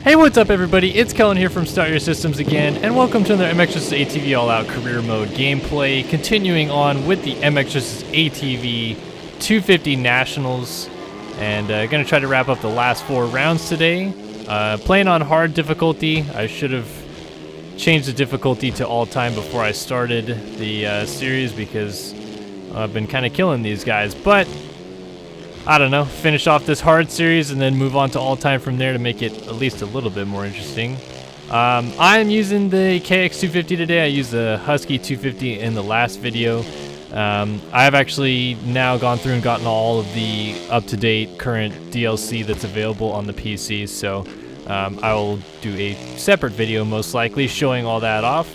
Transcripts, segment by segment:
Hey, what's up everybody? It's Kellen here from Start Your Systems again, and welcome to another MX vs. ATV All Out career mode gameplay, continuing on with the MX vs. ATV 250 Nationals, and gonna try to wrap up the last 4 rounds today. Playing on hard difficulty. I should have changed the difficulty to all time before I started the series because I've been kind of killing these guys, but I don't know, finish off this hard series and then move on to all-time from there to make it at least a little bit more interesting. I'm using the KX250 today. I used the Husky 250 in the last video. I've actually now gone through and gotten all of the up-to-date current DLC that's available on the PC, so I will do a separate video most likely showing all that off.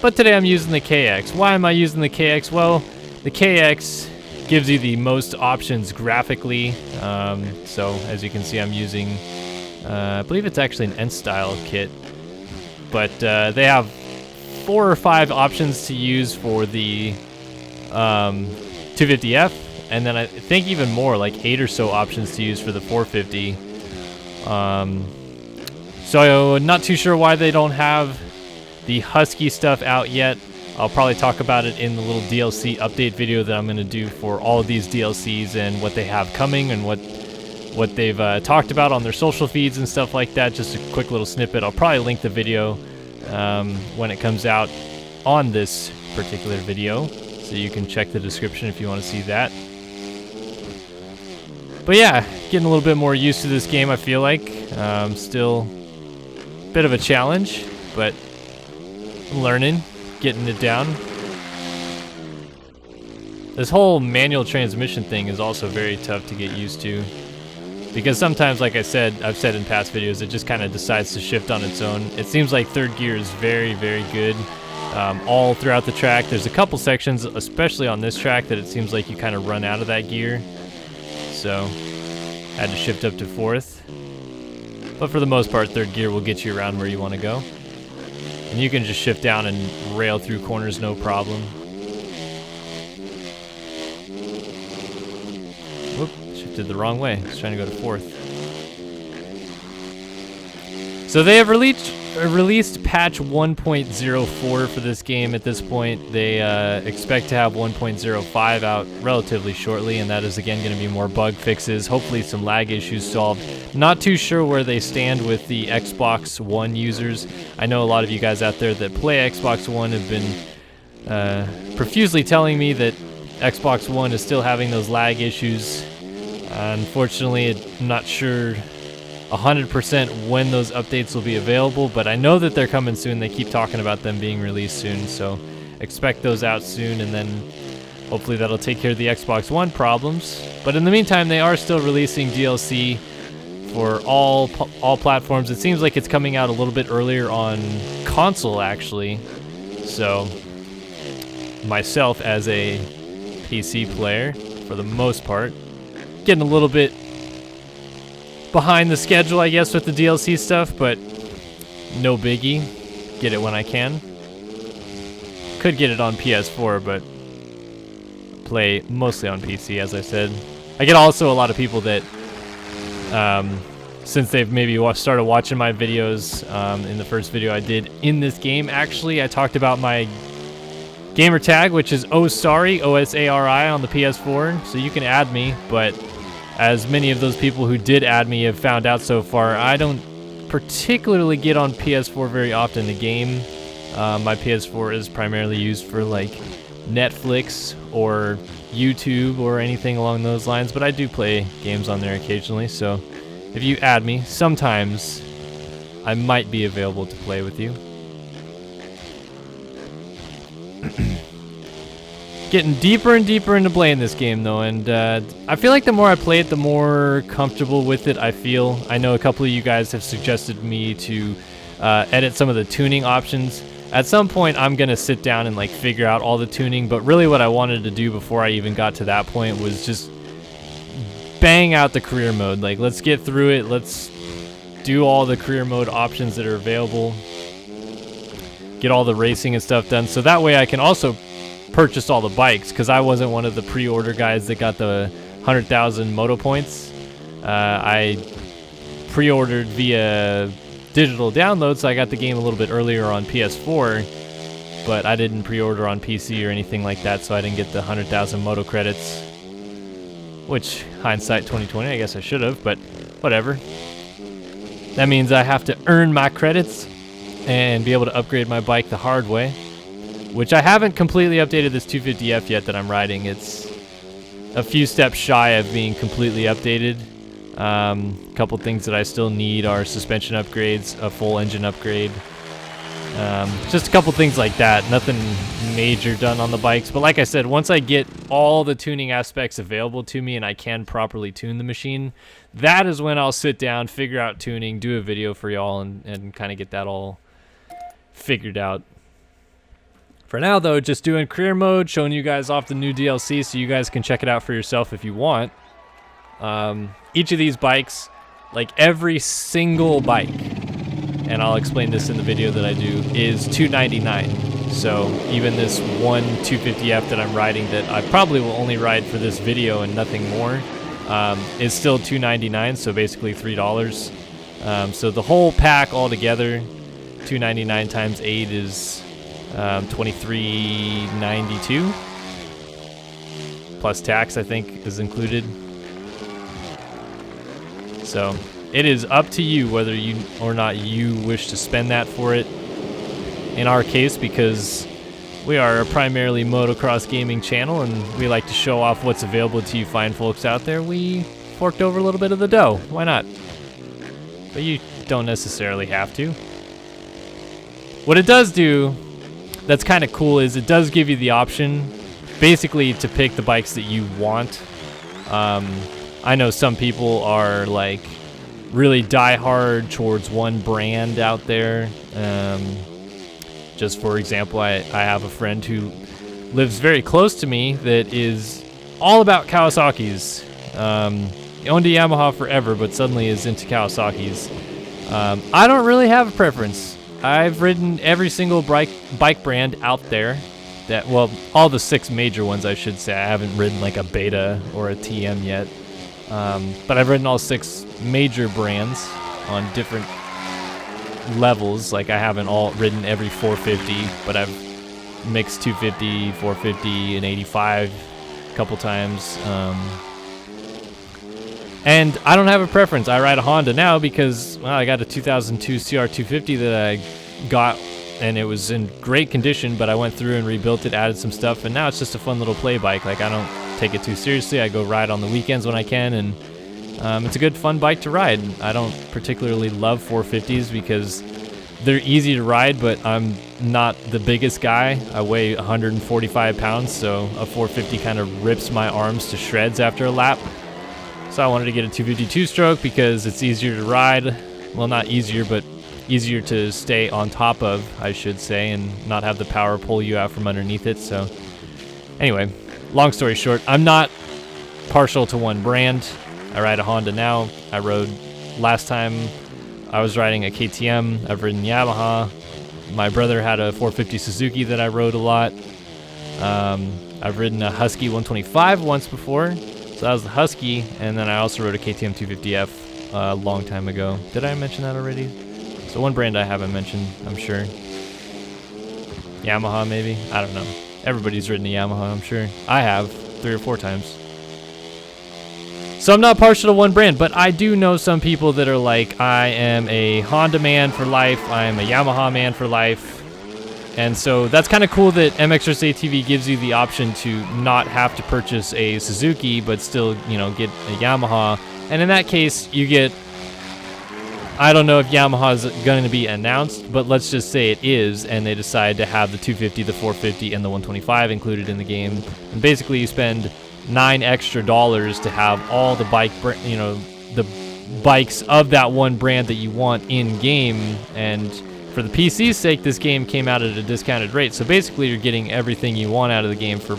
But today I'm using the KX. Why am I using the KX? Well, the KX gives you the most options graphically. So as you can see, I'm using, I believe it's actually an N-style kit, but they have 4 or 5 options to use for the 250F, and then I think even more, like 8 or so options to use for the 450. So not too sure why they don't have the Husky stuff out yet. I'll probably talk about it in the little DLC update video that I'm going to do for all of these DLCs and what they have coming and what they've talked about on their social feeds and stuff like that. Just a quick little snippet. I'll probably link the video when it comes out on this particular video, so you can check the description if you want to see that. But yeah, getting a little bit more used to this game, I feel like. Still a bit of a challenge, but I'm learning. Getting it down. This whole manual transmission thing is also very tough to get used to, because sometimes, like I've said in past videos, it just kind of decides to shift on its own. It seems like third gear is very, very good all throughout the track. There's a couple sections, especially on this track, that it seems like you kind of run out of that gear, so had to shift up to 4th. But for the most part, third gear will get you around where you want to go. And you can just shift down and rail through corners, no problem. Whoop, shifted the wrong way. I was trying to go to 4th. So they have released patch 1.04 for this game at this point. They expect to have 1.05 out relatively shortly, and that is again going to be more bug fixes, hopefully some lag issues solved. Not too sure where they stand with the Xbox One users. I know a lot of you guys out there that play Xbox One have been profusely telling me that Xbox One is still having those lag issues. Unfortunately, I'm not sure 100% when those updates will be available, but I know that they're coming soon. They keep talking about them being released soon, so expect those out soon, and then hopefully that'll take care of the Xbox One problems. But in the meantime, they are still releasing DLC for all platforms. It seems like it's coming out a little bit earlier on console, actually. So myself as a PC player, for the most part, getting a little bit behind the schedule, I guess, with the DLC stuff, but no biggie. Get it when I can. Could get it on PS4, but play mostly on PC, as I said. I get also a lot of people that, since they've maybe started watching my videos, in the first video I did in this game, actually, I talked about my gamer tag, which is OSARI, O-S-A-R-I, on the PS4, so you can add me, but as many of those people who did add me have found out so far, I don't particularly get on PS4 very often to game. My PS4 is primarily used for like Netflix or YouTube or anything along those lines, but I do play games on there occasionally, so if you add me, sometimes I might be available to play with you. Getting deeper and deeper into playing this game though, and I feel like the more I play it, the more comfortable with it I feel. I know a couple of you guys have suggested me to edit some of the tuning options. At some point I'm gonna sit down and like figure out all the tuning, but really what I wanted to do before I even got to that point was just bang out the career mode. Like, let's get through it, let's do all the career mode options that are available, get all the racing and stuff done, so that way I can also purchase all the bikes, because I wasn't one of the pre-order guys that got the 100,000 moto points. I pre-ordered via digital download, so I got the game a little bit earlier on PS4, but I didn't pre-order on PC or anything like that, so I didn't get the 100,000 moto credits, which, hindsight 2020, I guess I should have, but whatever. That means I have to earn my credits and be able to upgrade my bike the hard way, which I haven't completely updated this 250F yet that I'm riding. It's a few steps shy of being completely updated. A couple things that I still need are suspension upgrades, a full engine upgrade, just a couple things like that. Nothing major done on the bikes, but like I said, once I get all the tuning aspects available to me and I can properly tune the machine, that is when I'll sit down, figure out tuning, do a video for y'all, and kind of get that all figured out. For now though, just doing career mode, showing you guys off the new DLC so you guys can check it out for yourself if you want. Each of these bikes, like every single bike, and I'll explain this in the video that I do, is $299. So even this one 250F that I'm riding that I probably will only ride for this video and nothing more, is still $299, so basically $3. So the whole pack altogether, $299 times 8 is $23.92. Plus tax, I think, is included. So it is up to you whether you or not you wish to spend that for it. In our case, because we are a primarily motocross gaming channel and we like to show off what's available to you fine folks out there, we forked over a little bit of the dough. Why not? But you don't necessarily have to. What it does do that's kind of cool is it does give you the option basically to pick the bikes that you want. I know some people are like really die-hard towards one brand out there. Just for example, I have a friend who lives very close to me that is all about Kawasaki's. He owned a Yamaha forever, but suddenly is into Kawasaki's. I don't really have a preference. I've ridden every single bike brand out there. Well, all the 6 major ones, I should say. I haven't ridden like a Beta or a TM yet. But I've ridden all 6 major brands on different levels. Like I haven't ridden every 450, but I've mixed 250, 450, and 85 a couple times. And I don't have a preference. I ride a Honda now because, well, I got a 2002 CR250 that I got, and it was in great condition, but I went through and rebuilt it, added some stuff, and now it's just a fun little play bike. Like, I don't take it too seriously. I go ride on the weekends when I can, and it's a good, fun bike to ride. I don't particularly love 450s because they're easy to ride, but I'm not the biggest guy. I weigh 145 pounds, so a 450 kind of rips my arms to shreds after a lap. So I wanted to get a 252 stroke because it's easier to ride. Well, not easier, but easier to stay on top of, I should say, and not have the power pull you out from underneath it. So anyway, long story short, I'm not partial to one brand. I ride a Honda now. I rode last time I was riding a KTM. I've ridden Yamaha. My brother had a 450 Suzuki that I rode a lot. I've ridden a Husky 125 once before. So that was the Husky, and then I also rode a KTM 250F a long time ago. Did I mention that already? So one brand I haven't mentioned, I'm sure. Yamaha, maybe? I don't know. Everybody's ridden a Yamaha, I'm sure. I have 3 or 4 times. So I'm not partial to one brand, but I do know some people that are like, I am a Honda man for life, I am a Yamaha man for life. And so that's kind of cool that MXers ATV gives you the option to not have to purchase a Suzuki, but still, you know, get a Yamaha. And in that case, you get, I don't know if Yamaha is going to be announced, but let's just say it is, and they decide to have the 250, the 450, and the 125 included in the game. And basically, you spend $9 extra to have all the the bikes of that one brand that you want in game. And for the PC's sake, this game came out at a discounted rate. So basically, you're getting everything you want out of the game for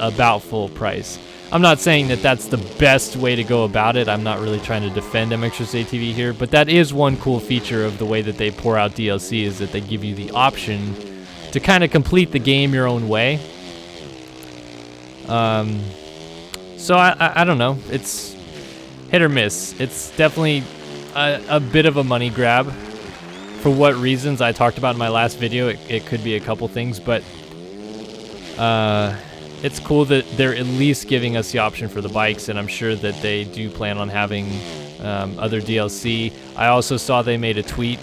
about full price. I'm not saying that that's the best way to go about it. I'm not really trying to defend MXers ATV here, but that is one cool feature of the way that they pour out DLC, is that they give you the option to kind of complete the game your own way. So I don't know. It's hit or miss. It's definitely a bit of a money grab. for what reasons I talked about in my last video. It could be a couple things, but it's cool that they're at least giving us the option for the bikes, and I'm sure that they do plan on having other DLC. I also saw they made a tweet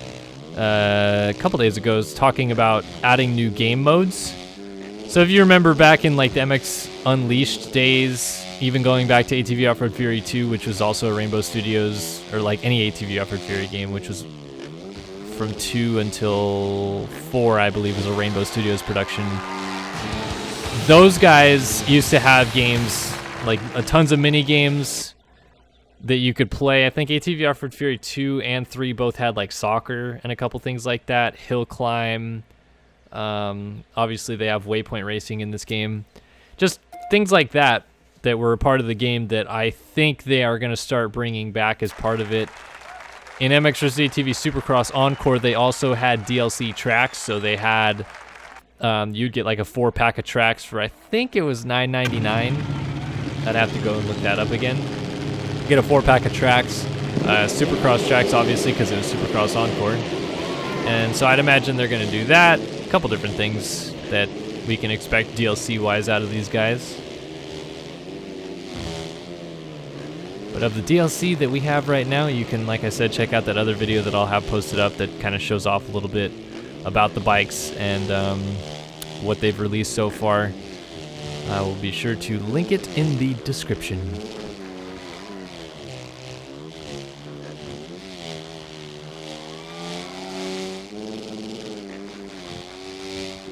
a couple days ago talking about adding new game modes. So if you remember back in like the MX Unleashed days, even going back to ATV Off-Road Fury 2, which was also a Rainbow Studios, or like any ATV Off-Road Fury game, which was from 2 until 4, I believe, was a Rainbow Studios production. Those guys used to have games, like tons of mini games that you could play. I think ATV Off-Road Fury 2 and 3 both had like soccer and a couple things like that, hill climb. Obviously they have waypoint racing in this game. Just things like that were a part of the game that I think they are going to start bringing back as part of it. In MX vs. ATV Supercross Encore, they also had DLC tracks, so they had, you'd get like a 4-pack of tracks for, I think it was $9.99. I'd have to go and look that up again. Get a 4-pack of tracks, Supercross tracks obviously because it was Supercross Encore. And so I'd imagine they're going to do that. A couple different things that we can expect DLC-wise out of these guys. But of the DLC that we have right now, you can, like I said, check out that other video that I'll have posted up that kind of shows off a little bit about the bikes and what they've released so far. I will be sure to link it in the description.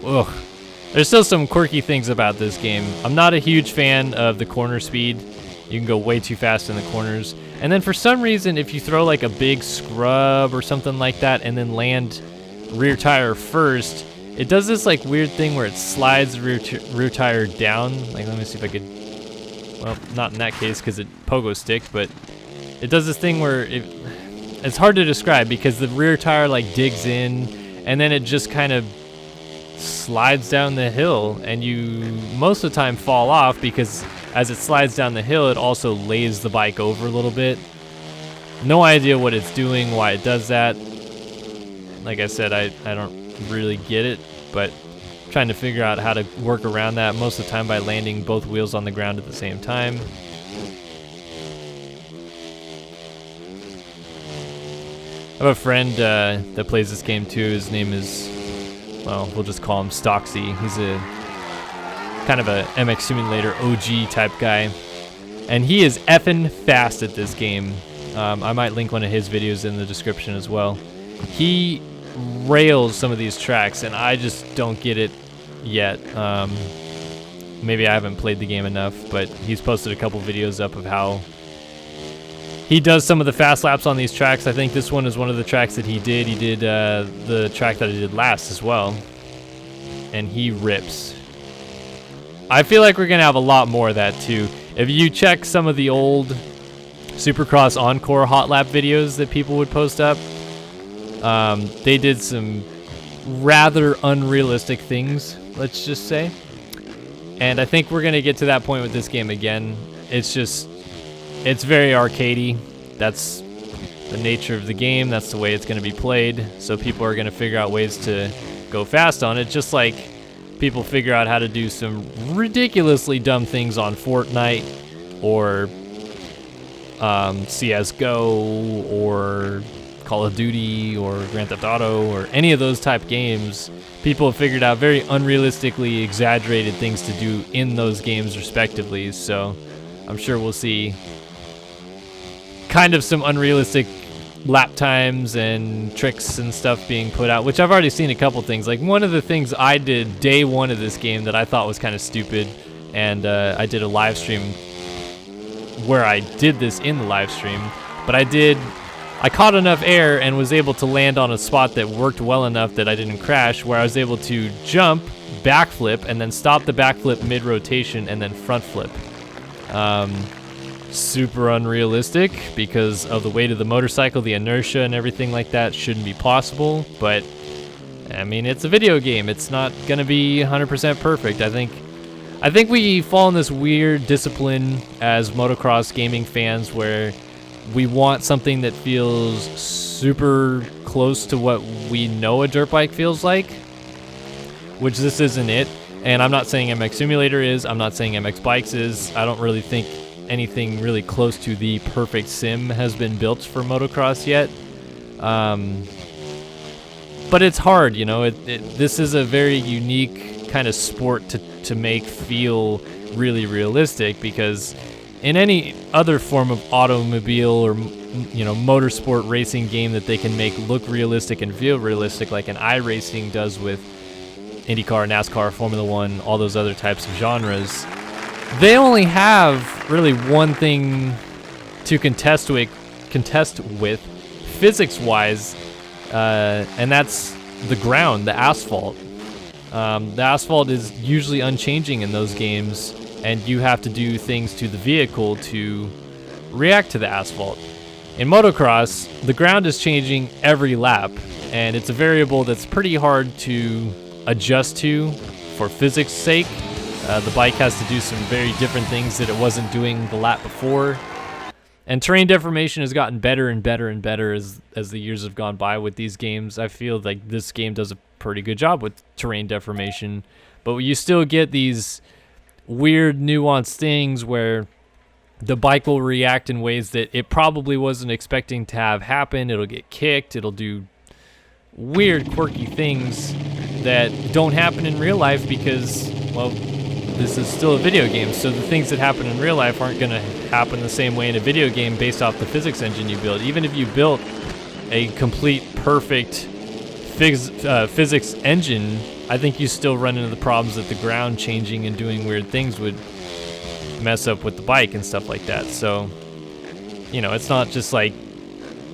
Ugh. There's still some quirky things about this game. I'm not a huge fan of the corner speed. You can go way too fast in the corners. And then for some reason, if you throw like a big scrub or something like that and then land rear tire first, it does this like weird thing where it slides the rear tire down. Like, let me see if I could, well, not in that case because it pogo sticked, but it does this thing where it's hard to describe because the rear tire like digs in and then it just kind of slides down the hill, and you most of the time fall off because as it slides down the hill, it also lays the bike over a little bit. No idea what it's doing, why it does that. Like I said, I don't really get it, but I'm trying to figure out how to work around that most of the time by landing both wheels on the ground at the same time. I have a friend that plays this game too. His name is, well, we'll just call him Stocksy. He's a kind of a MX Simulator OG type guy, and he is effing fast at this game. I might link one of his videos in the description as well. He rails some of these tracks, and I just don't get it yet. Maybe I haven't played the game enough, but he's posted a couple videos up of how he does some of the fast laps on these tracks. I think this one is one of the tracks that he did. He did the track that I did last as well, and he rips. I feel like we're going to have a lot more of that too. If you check some of the old Supercross Encore hot lap videos that people would post up, they did some rather unrealistic things, let's just say. And I think we're going to get to that point with this game again. It's very arcadey. That's the nature of the game. That's the way it's going to be played. So people are going to figure out ways to go fast on it, just like people figure out how to do some ridiculously dumb things on Fortnite or CSGO or Call of Duty or Grand Theft Auto or any of those type games. People have figured out very unrealistically exaggerated things to do in those games respectively. So I'm sure we'll see kind of some unrealistic lap times and tricks and stuff being put out, which I've already seen a couple things. Like one of the things I did day one of this game that I thought was kind of stupid, and I did a live stream where I did this in the live stream, but I caught enough air and was able to land on a spot that worked well enough that I didn't crash, where I was able to jump, backflip, and then stop the backflip mid-rotation and then front flip. Super unrealistic because of the weight of the motorcycle, the inertia and everything like that shouldn't be possible, but I mean, it's a video game. It's not gonna be 100% perfect. I think we fall in this weird discipline as motocross gaming fans where we want something that feels super close to what we know a dirt bike feels like, which this isn't it. And I'm not saying MX Simulator is, I'm not saying MX Bikes is. I don't really think anything really close to the perfect sim has been built for motocross yet. But it's hard, you know. This is a very unique kind of sport to make feel really realistic, because in any other form of automobile or, you know, motorsport racing game that they can make look realistic and feel realistic, like an iRacing does with IndyCar, NASCAR, Formula One, all those other types of genres, they only have really one thing to contest with physics-wise, and that's the ground, the asphalt. The asphalt is usually unchanging in those games, and you have to do things to the vehicle to react to the asphalt. In motocross, the ground is changing every lap, and it's a variable that's pretty hard to adjust to for physics' sake. The bike has to do some very different things that it wasn't doing the lap before. And terrain deformation has gotten better and better and better as the years have gone by with these games. I feel like this game does a pretty good job with terrain deformation, but you still get these weird nuanced things where the bike will react in ways that it probably wasn't expecting to have happen. It'll get kicked, it'll do weird quirky things that don't happen in real life because, well, this is still a video game, so the things that happen in real life aren't going to happen the same way in a video game based off the physics engine you build. Even if you built a complete, perfect physics engine, I think you still run into the problems that the ground changing and doing weird things would mess up with the bike and stuff like that. So, you know, it's not just like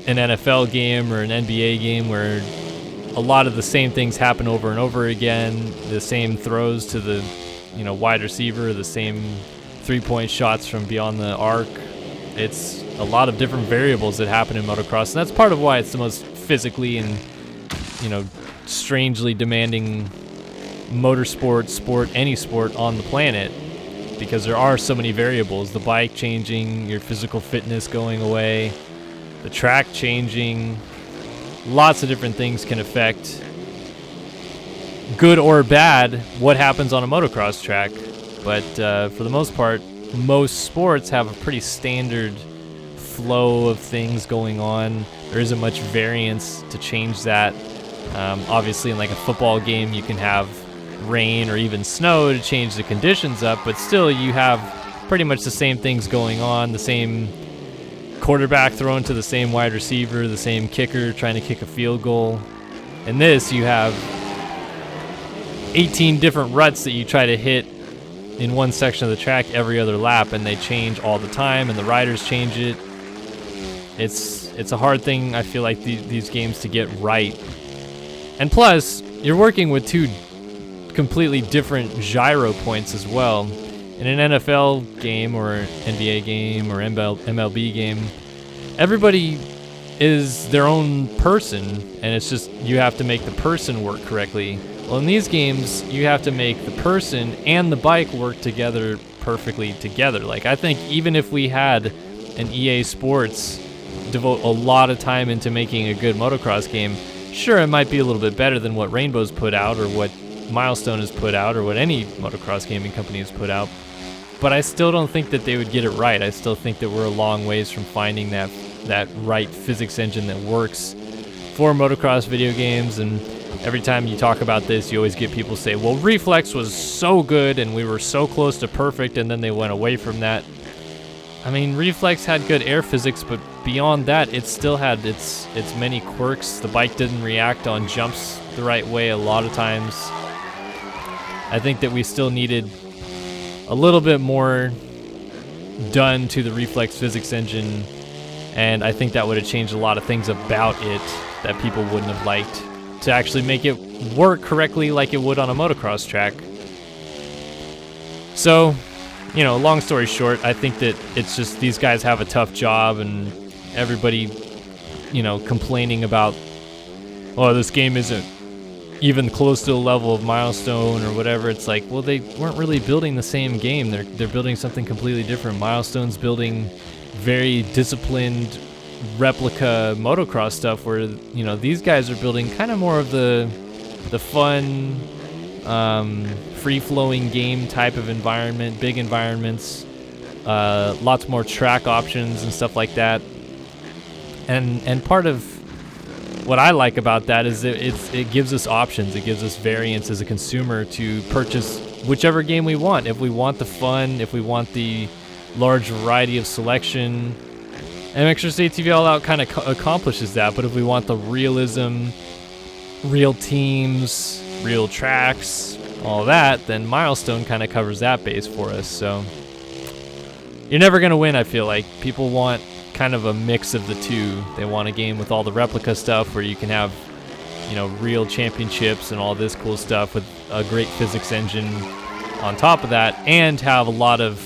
an NFL game or an NBA game where a lot of the same things happen over and over again, the same throws to the, you know, wide receiver, the same three-point shots from beyond the arc. It's a lot of different variables that happen in motocross, and that's part of why it's the most physically and, you know, strangely demanding motorsport sport, any sport on the planet, because there are so many variables. The bike changing, your physical fitness going away, the track changing, lots of different things can affect, good or bad, what happens on a motocross track. But for the most part, most sports have a pretty standard flow of things going on. There isn't much variance to change that. Obviously, in like a football game, you can have rain or even snow to change the conditions up, but still you have pretty much the same things going on, the same quarterback throwing to the same wide receiver, the same kicker trying to kick a field goal. In this, you have 18 different ruts that you try to hit in one section of the track every other lap, and they change all the time, and the riders change it. It's a hard thing, I feel like, these games to get right. And plus, you're working with two completely different gyro points as well. In an NFL game or NBA game or MLB game, everybody is their own person, and it's just you have to make the person work correctly. Well, in these games, you have to make the person and the bike work together perfectly together. Like, I think even if we had an EA Sports devote a lot of time into making a good motocross game, sure, it might be a little bit better than what Rainbow's put out or what Milestone has put out or what any motocross gaming company has put out. But I still don't think that they would get it right. I still think that we're a long ways from finding that right physics engine that works for motocross video games. And every time you talk about this, you always get people say, well, Reflex was so good and we were so close to perfect, and then they went away from that. I mean, Reflex had good air physics, but beyond that, it still had its many quirks. The bike didn't react on jumps the right way a lot of times. I think that we still needed a little bit more done to the Reflex physics engine, and I think that would have changed a lot of things about it that people wouldn't have liked to actually make it work correctly like it would on a motocross track. So, you know, long story short, I think that it's just these guys have a tough job, and everybody, you know, complaining about, oh, this game isn't even close to the level of Milestone or whatever. It's like, well, they weren't really building the same game. They're building something completely different. Milestone's building very disciplined replica motocross stuff, where these guys are building kind of more of the fun, free-flowing game type of environment, big environments, lots more track options and stuff like that. And part of what I like about that is it gives us options. It gives us variants as a consumer to purchase whichever game we want. If we want the fun, if we want the large variety of selection, MX's ATV All Out kind of accomplishes that. But if we want the realism, real teams, real tracks, all that, then Milestone kind of covers that base for us. So you're never going to win, I feel like. People want kind of a mix of the two. They want a game with all the replica stuff where you can have, real championships and all this cool stuff with a great physics engine on top of that, and have a lot of,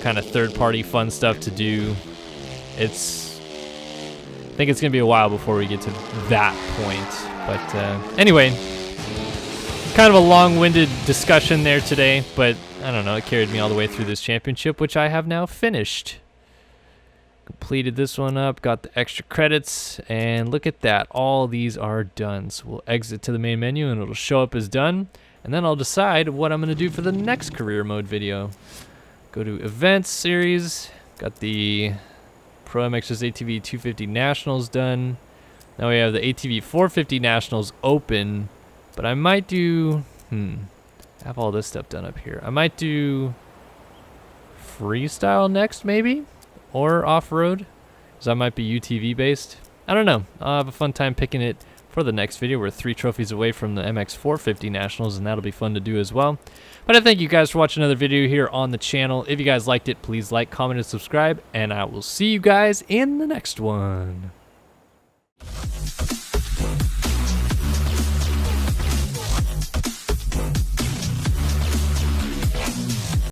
kind of third-party fun stuff to do. I think it's going to be a while before we get to that point. But anyway, kind of a long-winded discussion there today, but I don't know, it carried me all the way through this championship, which I have now finished. Completed this one up, got the extra credits, and look at that. All these are done. So we'll exit to the main menu, and it'll show up as done. And then I'll decide what I'm going to do for the next career mode video. Go to Events Series. Got the Pro MX's ATV 250 Nationals done. Now we have the ATV 450 Nationals open. But I might do... I have all this stuff done up here. I might do freestyle next, maybe? Or off-road, because that might be UTV based. I don't know. I'll have a fun time picking it for the next video. We're 3 trophies away from the MX 450 Nationals, and that'll be fun to do as well. But I thank you guys for watching another video here on the channel. If you guys liked it, please like, comment, and subscribe, and I will see you guys in the next one.